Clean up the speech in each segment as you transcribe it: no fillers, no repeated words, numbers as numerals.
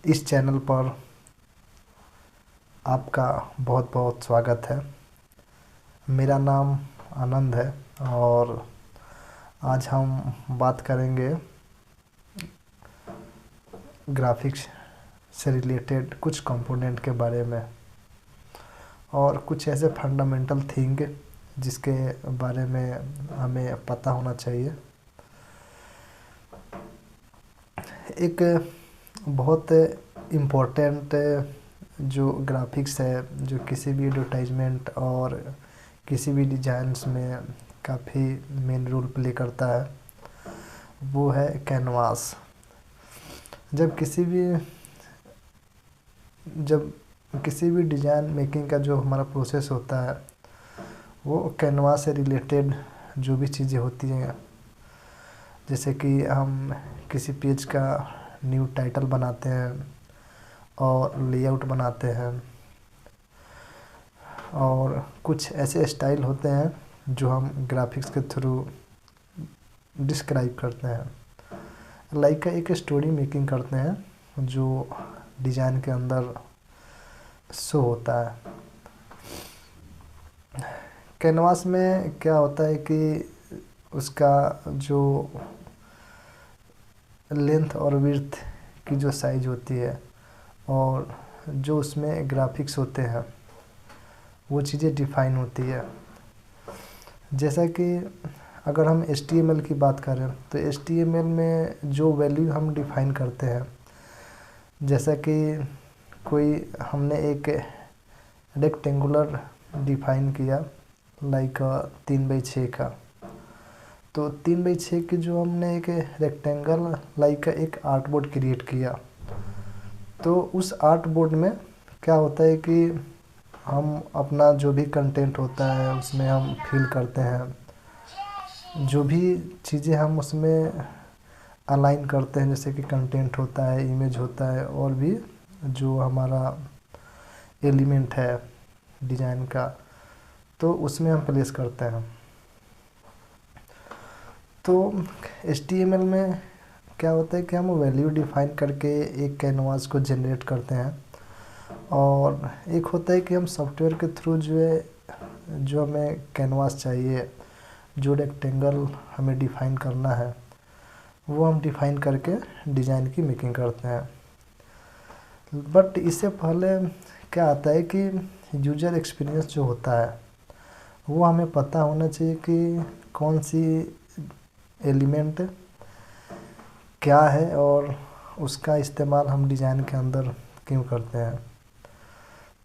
इस चैनल पर आपका बहुत बहुत स्वागत है। मेरा नाम आनंद है और आज हम बात करेंगे ग्राफिक्स से रिलेटेड कुछ कंपोनेंट के बारे में और कुछ ऐसे फंडामेंटल थिंग जिसके बारे में हमें पता होना चाहिए। एक बहुत इम्पोर्टेंट जो ग्राफिक्स है, जो किसी भी एडवर्टाइजमेंट और किसी भी डिजाइन्स में काफ़ी मेन रोल प्ले करता है, वो है कैनवास। जब किसी भी डिज़ाइन मेकिंग का जो हमारा प्रोसेस होता है, वो कैनवास से रिलेटेड जो भी चीज़ें होती हैं, जैसे कि हम किसी पेज का न्यू टाइटल बनाते हैं और लेआउट बनाते हैं, और कुछ ऐसे स्टाइल होते हैं जो हम ग्राफिक्स के थ्रू डिस्क्राइब करते हैं। लाइक एक स्टोरी मेकिंग करते हैं जो डिज़ाइन के अंदर शो होता है। कैनवास में क्या होता है कि उसका जो लेंथ और विड्थ की जो साइज होती है और जो उसमें ग्राफिक्स होते हैं, वो चीज़ें डिफ़ाइन होती है। जैसा कि अगर हम HTML की बात करें तो HTML में जो वैल्यू हम डिफ़ाइन करते हैं, जैसा कि कोई हमने एक रेक्टेंगुलर डिफ़ाइन किया, लाइक 3/6 का, तो 3/6 की जो हमने एक रेक्टेंगल लाइक एक आर्टबोर्ड क्रिएट किया, तो उस आर्टबोर्ड में क्या होता है कि हम अपना जो भी कंटेंट होता है उसमें हम फिल करते हैं। जो भी चीज़ें हम उसमें अलाइन करते हैं, जैसे कि कंटेंट होता है, इमेज होता है, और भी जो हमारा एलिमेंट है डिज़ाइन का, तो उसमें हम प्लेस करते हैं। तो HTML में क्या होता है कि हम वैल्यू डिफ़ाइन करके एक कैनवास को जनरेट करते हैं, और एक होता है कि हम सॉफ्टवेयर के थ्रू जो हमें कैनवास चाहिए, जो रेक्टेंगल हमें डिफ़ाइन करना है, वो हम डिफ़ाइन करके डिज़ाइन की मेकिंग करते हैं। बट इससे पहले क्या आता है कि यूज़र एक्सपीरियंस जो होता है, वो हमें पता होना चाहिए कि कौन सी एलिमेंट क्या है और उसका इस्तेमाल हम डिज़ाइन के अंदर क्यों करते हैं।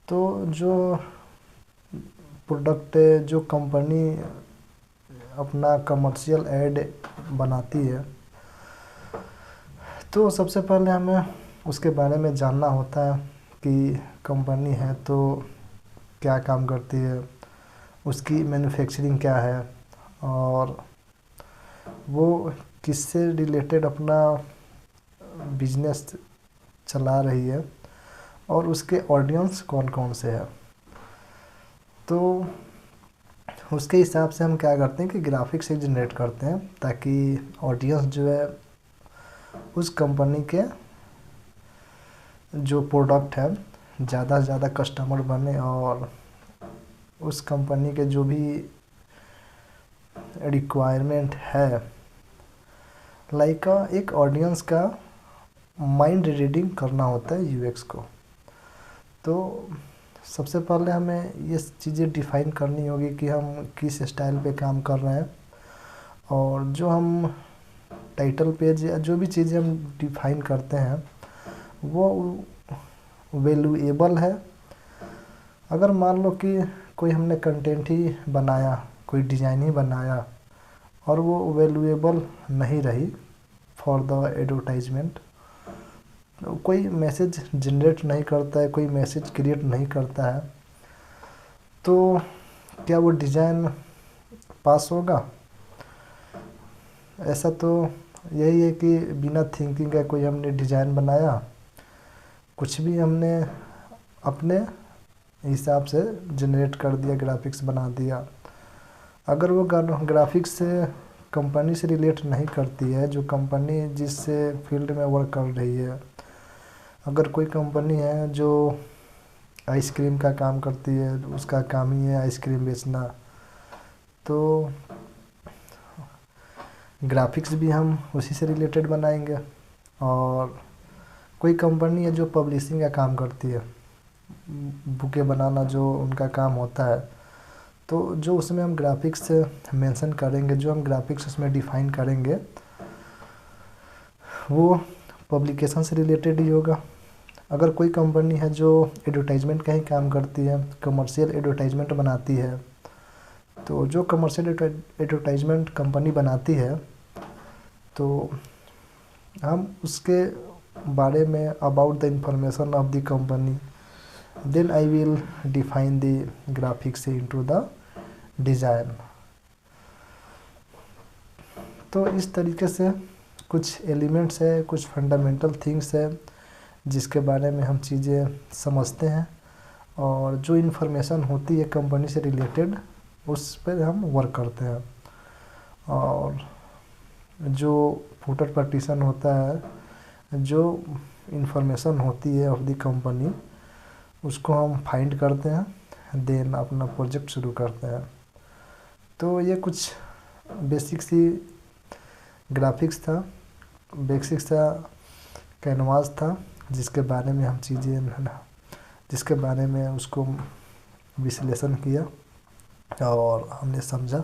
तो जो प्रोडक्ट, जो कंपनी अपना कमर्शियल ऐड बनाती है, तो सबसे पहले हमें उसके बारे में जानना होता है कि कंपनी है तो क्या काम करती है, उसकी मैन्युफैक्चरिंग क्या है, और वो किससे रिलेटेड अपना बिजनेस चला रही है, और उसके ऑडियंस कौन कौन से हैं। तो उसके हिसाब से हम क्या करते हैं कि ग्राफिक्स एक जनरेट करते हैं, ताकि ऑडियंस जो है उस कंपनी के जो प्रोडक्ट है ज़्यादा से ज़्यादा कस्टमर बने, और उस कंपनी के जो भी रिक्वायरमेंट है, लाइक एक ऑडियंस का माइंड रीडिंग करना होता है UX को। तो सबसे पहले हमें ये चीज़ें डिफ़ाइन करनी होगी कि हम किस स्टाइल पे काम कर रहे हैं, और जो हम टाइटल पेज या जो भी चीज़ें हम डिफ़ाइन करते हैं वो वैल्यूएबल है। अगर मान लो कि कोई हमने कंटेंट ही बनाया, कोई डिज़ाइन ही बनाया, और वो वैल्यूएबल नहीं रही फॉर द एडवर्टाइजमेंट, कोई मैसेज जनरेट नहीं करता है, कोई मैसेज क्रिएट नहीं करता है, तो क्या वो डिज़ाइन पास होगा? ऐसा तो यही है कि बिना थिंकिंग का कोई हमने डिज़ाइन बनाया, कुछ भी हमने अपने हिसाब से जनरेट कर दिया, ग्राफिक्स बना दिया। अगर वो ग्राफिक्स से कंपनी से रिलेट नहीं करती है, जो कंपनी जिस फील्ड में वर्क कर रही है, अगर कोई कंपनी है जो आइसक्रीम का काम करती है, उसका काम ही है आइसक्रीम बेचना, तो ग्राफिक्स भी हम उसी से रिलेटेड बनाएंगे। और कोई कंपनी है जो पब्लिशिंग का काम करती है, बुकें बनाना जो उनका काम होता है, तो जो उसमें हम ग्राफिक्स मेंशन करेंगे, जो हम ग्राफिक्स उसमें डिफ़ाइन करेंगे, वो पब्लिकेशन से रिलेटेड ही होगा। अगर कोई कंपनी है जो एडवर्टाइजमेंट का ही काम करती है, कमर्शियल एडवर्टाइजमेंट बनाती है, तो जो कमर्शियल एडवर्टाइजमेंट कंपनी बनाती है, तो हम उसके बारे में about the information of the company, then I will define the graphics into the design. तो इस तरीके से कुछ एलिमेंट्स है, कुछ फंडामेंटल थिंग्स है जिसके बारे में हम चीज़ें समझते हैं, और जो इन्फॉर्मेशन होती है कंपनी से रिलेटेड उस पर हम वर्क करते हैं। और जो फुटर पार्टीशन होता है, जो इन्फॉर्मेशन होती है ऑफ द कंपनी, उसको हम फाइंड करते हैं, देन अपना प्रोजेक्ट शुरू करते हैं। तो ये कुछ बेसिक सी ग्राफिक्स था, बेसिक सा कैनवास था, जिसके बारे में हम चीज़ें जिसके बारे में उसको विश्लेषण किया और हमने समझा।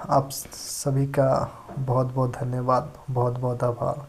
आप सभी का बहुत बहुत धन्यवाद, बहुत बहुत आभार।